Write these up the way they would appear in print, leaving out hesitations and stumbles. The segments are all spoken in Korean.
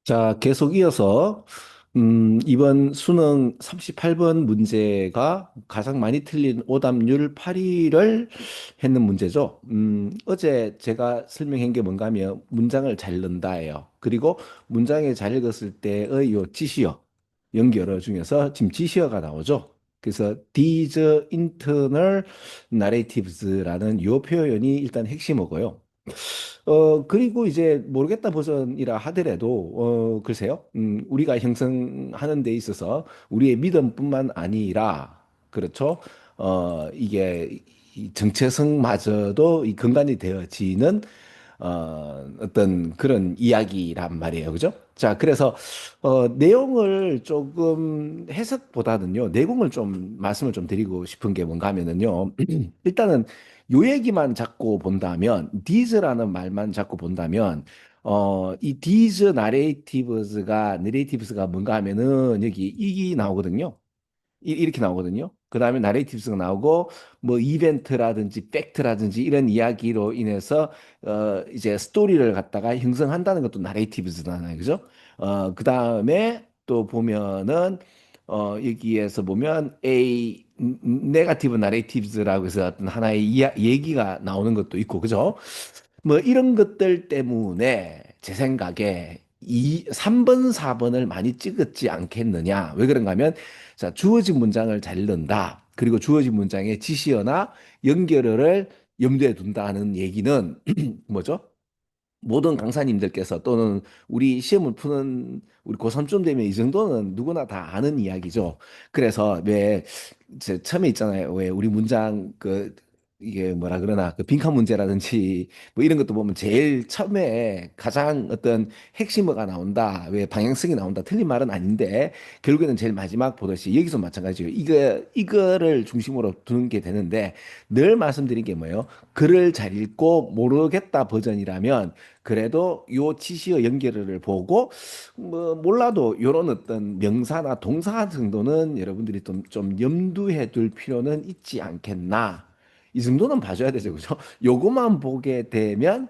자, 계속 이어서, 이번 수능 38번 문제가 가장 많이 틀린 오답률 8위를 했는 문제죠. 어제 제가 설명한 게 뭔가 하면 문장을 잘 넣는다예요. 그리고 문장에 잘 읽었을 때의 요 지시어, 연결어 중에서 지금 지시어가 나오죠. 그래서 these internal narratives라는 요 표현이 일단 핵심어고요. 그리고 이제 모르겠다 버전이라 하더라도, 글쎄요. 우리가 형성하는 데 있어서 우리의 믿음뿐만 아니라, 그렇죠. 이게 이 정체성마저도 이 근간이 되어지는 어떤 그런 이야기란 말이에요. 그죠? 자, 그래서, 내용을 조금 해석보다는요, 내용을 좀 말씀을 좀 드리고 싶은 게 뭔가 하면은요, 일단은 요 얘기만 자꾸 본다면, these라는 말만 자꾸 본다면, 이 these narratives가 뭔가 하면은 여기 이게 나오거든요. 이렇게 나오거든요. 그 다음에 나레이티브스가 나오고 뭐 이벤트라든지 팩트라든지 이런 이야기로 인해서 이제 스토리를 갖다가 형성한다는 것도 나레이티브스잖아요. 그죠? 그 다음에 또 보면은 여기에서 보면 A 네가티브 나레이티브스라고 해서 어떤 하나의 얘기가 나오는 것도 있고 그죠? 뭐 이런 것들 때문에 제 생각에 3번, 4번을 많이 찍었지 않겠느냐. 왜 그런가 하면 자, 주어진 문장을 잘 넣는다. 그리고 주어진 문장의 지시어나 연결어를 염두에 둔다는 얘기는 뭐죠? 모든 강사님들께서 또는 우리 시험을 푸는 우리 고3쯤 되면 이 정도는 누구나 다 아는 이야기죠. 그래서 왜 처음에 있잖아요. 왜 우리 문장 그 이게 뭐라 그러나 그 빈칸 문제라든지 뭐 이런 것도 보면 제일 처음에 가장 어떤 핵심어가 나온다. 왜 방향성이 나온다. 틀린 말은 아닌데 결국에는 제일 마지막 보듯이 여기서 마찬가지예요. 이거를 중심으로 두는 게 되는데 늘 말씀드린 게 뭐예요? 글을 잘 읽고 모르겠다 버전이라면 그래도 요 지시어 연결을 보고 뭐 몰라도 요런 어떤 명사나 동사 정도는 여러분들이 좀 염두에 둘 필요는 있지 않겠나. 이 정도는 봐줘야 되죠. 그죠? 요것만 보게 되면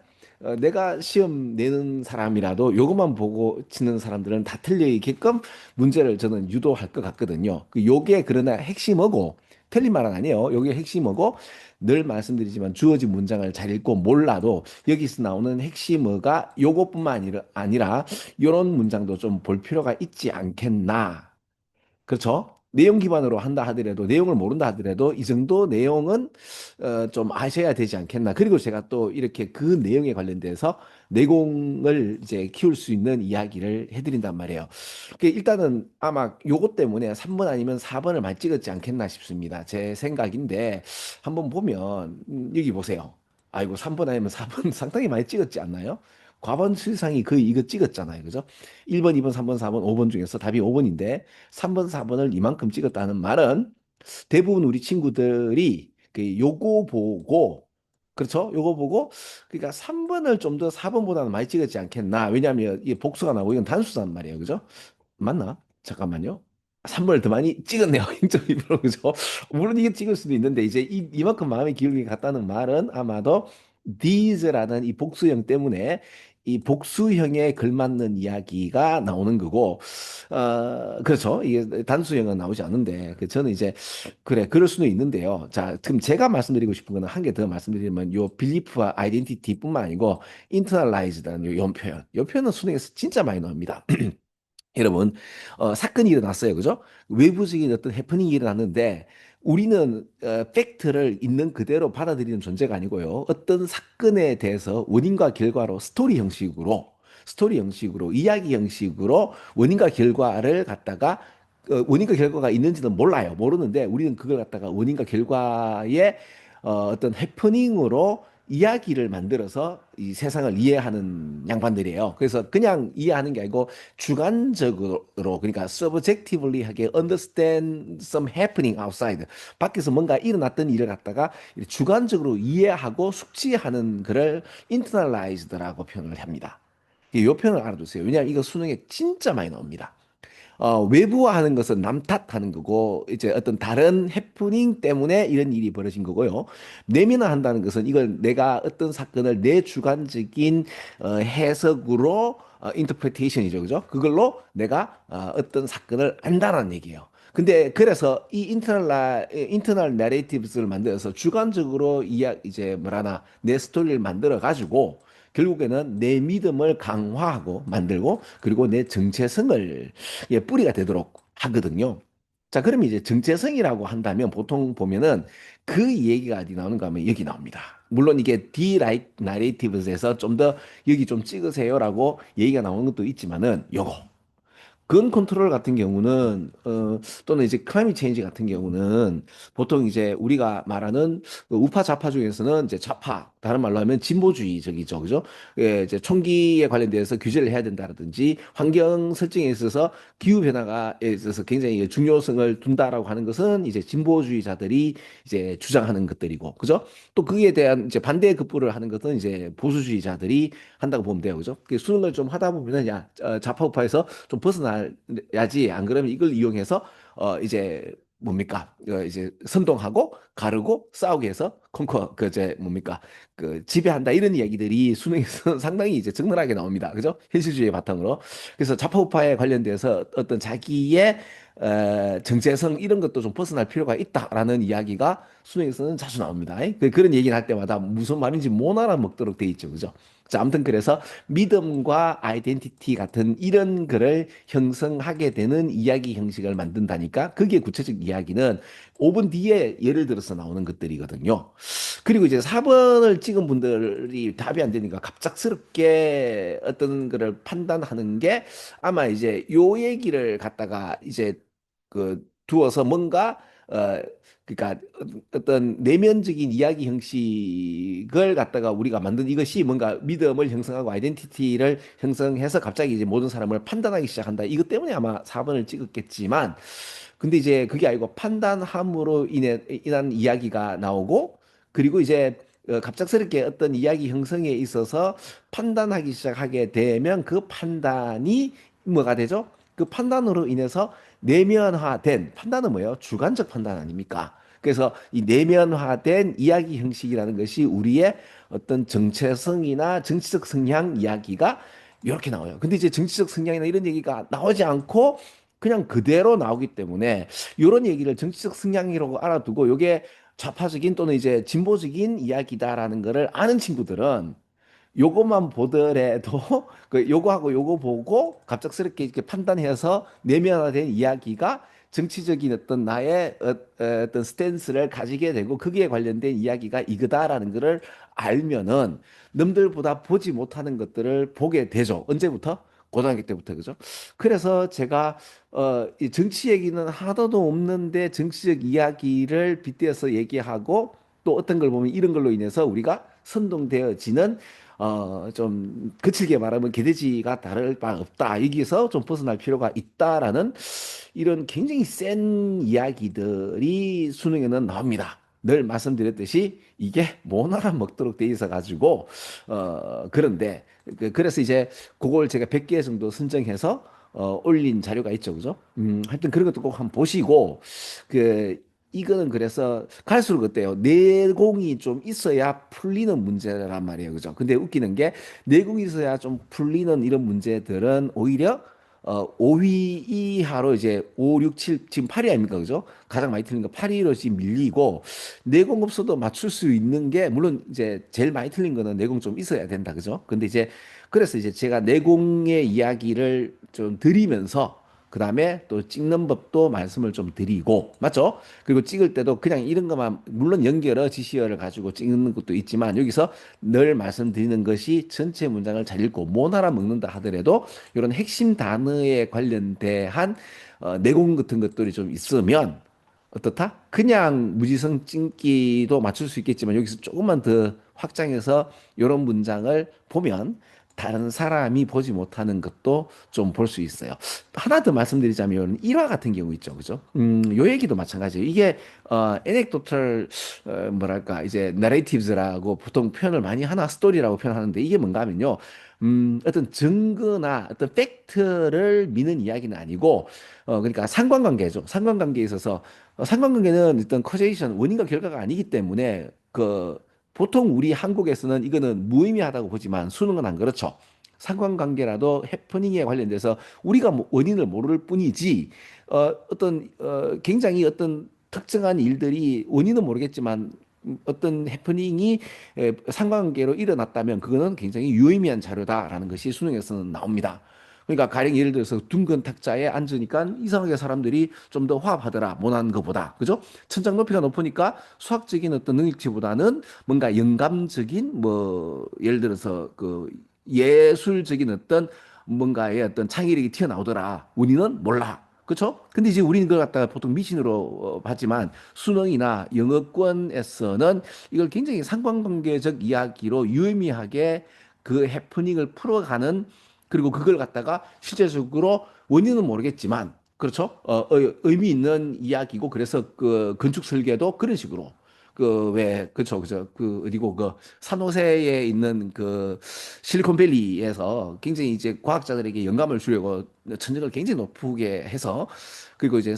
내가 시험 내는 사람이라도 요것만 보고 치는 사람들은 다 틀려 있게끔 문제를 저는 유도할 것 같거든요. 요게 그러나 핵심어고 틀린 말은 아니에요. 요게 핵심어고 늘 말씀드리지만 주어진 문장을 잘 읽고 몰라도 여기서 나오는 핵심어가 요것뿐만 아니라 요런 문장도 좀 볼 필요가 있지 않겠나. 그렇죠? 내용 기반으로 한다 하더라도 내용을 모른다 하더라도 이 정도 내용은 좀 아셔야 되지 않겠나. 그리고 제가 또 이렇게 그 내용에 관련돼서 내공을 이제 키울 수 있는 이야기를 해드린단 말이에요. 일단은 아마 요것 때문에 3번 아니면 4번을 많이 찍었지 않겠나 싶습니다. 제 생각인데 한번 보면 여기 보세요. 아이고 3번 아니면 4번 상당히 많이 찍었지 않나요? 과반 수상이 거의 이거 찍었잖아요. 그죠? 1번, 2번, 3번, 4번, 5번 중에서 답이 5번인데 3번, 4번을 이만큼 찍었다는 말은 대부분 우리 친구들이 그 요거 보고 그렇죠? 요거 보고 그러니까 3번을 좀 더 4번보다는 많이 찍었지 않겠나? 왜냐하면 이게 복수가 나오고 이건 단수란 말이에요. 그죠? 맞나? 잠깐만요. 3번을 더 많이 찍었네요. 0.2%. 그죠? 물론 이게 찍을 수도 있는데 이제 이만큼 마음의 기울기 같다는 말은 아마도 these라는 이 복수형 때문에 이 복수형에 걸맞는 이야기가 나오는 거고, 그렇죠. 이게 단수형은 나오지 않는데, 저는 이제, 그래, 그럴 수는 있는데요. 자, 지금 제가 말씀드리고 싶은 거는 한 개 더 말씀드리면, 요 빌리프와 아이덴티티뿐만 아니고, 인터널라이즈드라는 요 표현. 요 표현은 수능에서 진짜 많이 나옵니다. 여러분, 사건이 일어났어요. 그죠? 외부적인 어떤 해프닝이 일어났는데, 우리는 팩트를 있는 그대로 받아들이는 존재가 아니고요. 어떤 사건에 대해서 원인과 결과로 스토리 형식으로, 이야기 형식으로 원인과 결과를 갖다가 원인과 결과가 있는지는 몰라요. 모르는데 우리는 그걸 갖다가 원인과 결과의 어떤 해프닝으로 이야기를 만들어서 이 세상을 이해하는 양반들이에요. 그래서 그냥 이해하는 게 아니고 주관적으로 그러니까 subjectively 하게 understand some happening outside 밖에서 뭔가 일어났던 일을 갖다가 주관적으로 이해하고 숙지하는 그를 internalized라고 표현을 합니다. 이 표현을 알아두세요. 왜냐하면 이거 수능에 진짜 많이 나옵니다. 외부화하는 것은 남 탓하는 거고, 이제 어떤 다른 해프닝 때문에 이런 일이 벌어진 거고요. 내면화한다는 것은 이걸 내가 어떤 사건을 내 주관적인 해석으로 인터프리테이션이죠, 그죠? 그걸로 내가 어떤 사건을 안다는 얘기예요. 근데 그래서 이 인터널 내레이티브스를 만들어서 주관적으로 이제 뭐라나 내 스토리를 만들어 가지고 결국에는 내 믿음을 강화하고 만들고 그리고 내 정체성을 뿌리가 되도록 하거든요. 자, 그러면 이제 정체성이라고 한다면 보통 보면은 그 얘기가 어디 나오는가 하면 여기 나옵니다. 물론 이게 D 나레이티브스에서 좀 더 여기 좀 찍으세요라고 얘기가 나오는 것도 있지만은 요거 건 컨트롤 같은 경우는 또는 이제 클라이밋 체인지 같은 경우는 보통 이제 우리가 말하는 그 우파 좌파 중에서는 이제 좌파 다른 말로 하면 진보주의적이죠, 그죠? 예, 이제 총기에 관련돼서 규제를 해야 된다라든지 환경 설정에 있어서 기후 변화가 있어서 굉장히 중요성을 둔다라고 하는 것은 이제 진보주의자들이 이제 주장하는 것들이고, 그죠? 또 거기에 대한 이제 반대 급부를 하는 것은 이제 보수주의자들이 한다고 보면 돼요, 그죠? 그 수능을 좀 하다 보면은 야 좌파 우파에서 좀 벗어나야지. 안 그러면 이걸 이용해서 이제 뭡니까? 이제 선동하고 가르고 싸우게 해서 컨커 그 이제 뭡니까? 그 지배한다 이런 이야기들이 수능에서 상당히 이제 적나라하게 나옵니다. 그죠? 현실주의 바탕으로. 그래서 좌파 우파에 관련돼서 어떤 자기의 정체성 이런 것도 좀 벗어날 필요가 있다라는 이야기가 수능에서는 자주 나옵니다. 그런 얘기를 할 때마다 무슨 말인지 못 알아먹도록 돼 있죠. 그죠? 자, 아무튼 그래서 믿음과 아이덴티티 같은 이런 거를 형성하게 되는 이야기 형식을 만든다니까 그게 구체적 이야기는 5분 뒤에 예를 들어서 나오는 것들이거든요. 그리고 이제 4번을 찍은 분들이 답이 안 되니까 갑작스럽게 어떤 거를 판단하는 게 아마 이제 요 얘기를 갖다가 이제 그 두어서 뭔가 그러니까 어떤 내면적인 이야기 형식을 갖다가 우리가 만든 이것이 뭔가 믿음을 형성하고 아이덴티티를 형성해서 갑자기 이제 모든 사람을 판단하기 시작한다. 이것 때문에 아마 4번을 찍었겠지만 근데 이제 그게 아니고 판단함으로 인한 이야기가 나오고 그리고 이제 갑작스럽게 어떤 이야기 형성에 있어서 판단하기 시작하게 되면 그 판단이 뭐가 되죠? 그 판단으로 인해서 내면화된 판단은 뭐예요? 주관적 판단 아닙니까? 그래서 이 내면화된 이야기 형식이라는 것이 우리의 어떤 정체성이나 정치적 성향 이야기가 이렇게 나와요. 근데 이제 정치적 성향이나 이런 얘기가 나오지 않고 그냥 그대로 나오기 때문에 이런 얘기를 정치적 성향이라고 알아두고 이게 좌파적인 또는 이제 진보적인 이야기다라는 거를 아는 친구들은 요것만 보더라도 그 요거하고 요거 보고 갑작스럽게 이렇게 판단해서 내면화된 이야기가 정치적인 어떤 나의 어떤 스탠스를 가지게 되고 거기에 관련된 이야기가 이거다라는 거를 알면은 남들보다 보지 못하는 것들을 보게 되죠. 언제부터? 고등학교 때부터 그죠? 그래서 제가 이 정치 얘기는 하나도 없는데 정치적 이야기를 빗대어서 얘기하고 또 어떤 걸 보면 이런 걸로 인해서 우리가 선동되어지는 좀 거칠게 말하면 개돼지가 다를 바 없다. 여기에서 좀 벗어날 필요가 있다라는 이런 굉장히 센 이야기들이 수능에는 나옵니다. 늘 말씀드렸듯이 이게 못 알아먹도록 돼 있어 가지고 그런데 그래서 이제 그걸 제가 100개 정도 선정해서 올린 자료가 있죠. 그죠? 하여튼 그런 것도 꼭 한번 보시고 그 이거는 그래서 갈수록 어때요? 내공이 좀 있어야 풀리는 문제란 말이에요. 그죠? 근데 웃기는 게 내공이 있어야 좀 풀리는 이런 문제들은 오히려 5위 이하로 이제 5, 6, 7, 지금 8위 아닙니까? 그죠? 가장 많이 틀린 거 8위로 지금 밀리고 내공 없어도 맞출 수 있는 게 물론 이제 제일 많이 틀린 거는 내공 좀 있어야 된다. 그죠? 근데 이제 그래서 이제 제가 내공의 이야기를 좀 드리면서 그다음에 또 찍는 법도 말씀을 좀 드리고 맞죠? 그리고 찍을 때도 그냥 이런 것만 물론 연결어 지시어를 가지고 찍는 것도 있지만 여기서 늘 말씀드리는 것이 전체 문장을 잘 읽고 못 알아먹는다 하더라도 이런 핵심 단어에 관련된 내공 같은 것들이 좀 있으면 어떻다? 그냥 무지성 찍기도 맞출 수 있겠지만 여기서 조금만 더 확장해서 이런 문장을 보면 다른 사람이 보지 못하는 것도 좀 볼 수 있어요. 하나 더 말씀드리자면 일화 같은 경우 있죠, 그죠? 요 얘기도 마찬가지예요. 이게 에넥도털 뭐랄까 이제 나레이티브즈라고 보통 표현을 많이 하나 스토리라고 표현하는데 이게 뭔가 하면요. 어떤 증거나 어떤 팩트를 미는 이야기는 아니고 그러니까 상관관계죠. 상관관계에 있어서 상관관계는 일단 커제이션 원인과 결과가 아니기 때문에 그 보통 우리 한국에서는 이거는 무의미하다고 보지만 수능은 안 그렇죠. 상관관계라도 해프닝에 관련돼서 우리가 뭐 원인을 모를 뿐이지 어떤 굉장히 어떤 특정한 일들이 원인은 모르겠지만 어떤 해프닝이 상관관계로 일어났다면 그거는 굉장히 유의미한 자료다라는 것이 수능에서는 나옵니다. 그러니까 가령 예를 들어서 둥근 탁자에 앉으니까 이상하게 사람들이 좀 더 화합하더라 못한 것보다 그죠? 천장 높이가 높으니까 수학적인 어떤 능력치보다는 뭔가 영감적인 뭐 예를 들어서 그 예술적인 어떤 뭔가의 어떤 창의력이 튀어나오더라. 우리는 몰라. 그렇죠? 근데 이제 우리는 그걸 갖다가 보통 미신으로 봤지만 수능이나 영어권에서는 이걸 굉장히 상관관계적 이야기로 유의미하게 그 해프닝을 풀어가는 그리고 그걸 갖다가 실제적으로 원인은 모르겠지만 그렇죠? 의미 있는 이야기고 그래서 그 건축 설계도 그런 식으로 그 왜 그쵸 그죠 그 어디고 그 산호세에 있는 그 실리콘밸리에서 굉장히 이제 과학자들에게 영감을 주려고 천정을 굉장히 높게 해서 그리고 이제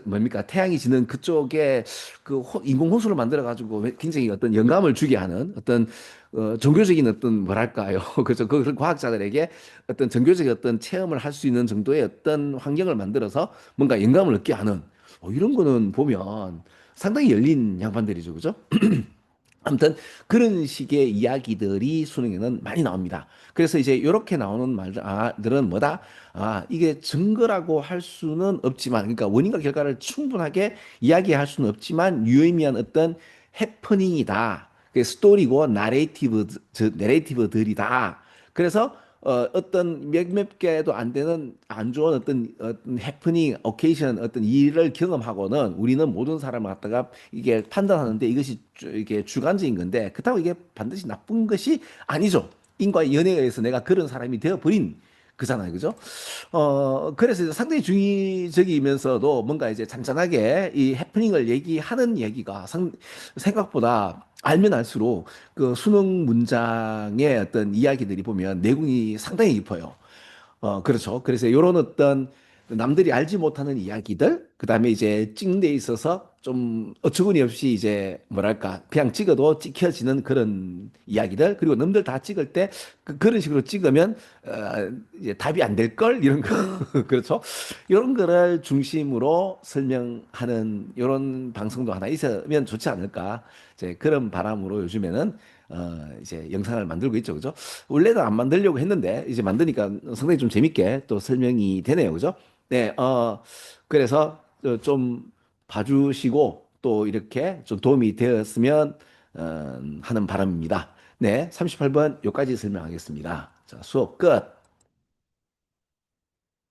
뭡니까 태양이 지는 그쪽에 그 인공 호수를 만들어 가지고 굉장히 어떤 영감을 주게 하는 어떤 종교적인 어떤 뭐랄까요 그죠 그 과학자들에게 어떤 종교적인 어떤 체험을 할 수 있는 정도의 어떤 환경을 만들어서 뭔가 영감을 얻게 하는 이런 거는 보면 상당히 열린 양반들이죠, 그죠? 아무튼 그런 식의 이야기들이 수능에는 많이 나옵니다. 그래서 이제 이렇게 나오는 말들은 뭐다? 이게 증거라고 할 수는 없지만, 그러니까 원인과 결과를 충분하게 이야기할 수는 없지만 유의미한 어떤 해프닝이다. 그 스토리고 내레이티브들이다. 그래서 어떤 몇몇 개도 안 되는 안 좋은 어떤 해프닝, 오케이션, 어떤 일을 경험하고는 우리는 모든 사람을 갖다가 이게 판단하는데 이것이 이게 주관적인 건데 그렇다고 이게 반드시 나쁜 것이 아니죠. 인과 연애에 의해서 내가 그런 사람이 되어버린 그잖아요. 그죠? 그래서 이제 상당히 중의적이면서도 뭔가 이제 잔잔하게 이 해프닝을 얘기하는 얘기가 생각보다 알면 알수록 그 수능 문장의 어떤 이야기들이 보면 내공이 상당히 깊어요. 그렇죠. 그래서 이런 어떤 남들이 알지 못하는 이야기들, 그 다음에 이제 찍는 데 있어서 좀 어처구니 없이 이제 뭐랄까, 그냥 찍어도 찍혀지는 그런 이야기들, 그리고 남들 다 찍을 때 그런 식으로 찍으면, 이제 답이 안 될 걸? 이런 거. 그렇죠. 이런 거를 중심으로 설명하는 이런 방송도 하나 있으면 좋지 않을까. 이제 그런 바람으로 요즘에는 이제 영상을 만들고 있죠. 그죠? 원래는 안 만들려고 했는데 이제 만드니까 상당히 좀 재밌게 또 설명이 되네요. 그죠? 네, 그래서 좀 봐주시고 또 이렇게 좀 도움이 되었으면 하는 바람입니다. 네, 38번 여기까지 설명하겠습니다. 자, 수업 끝.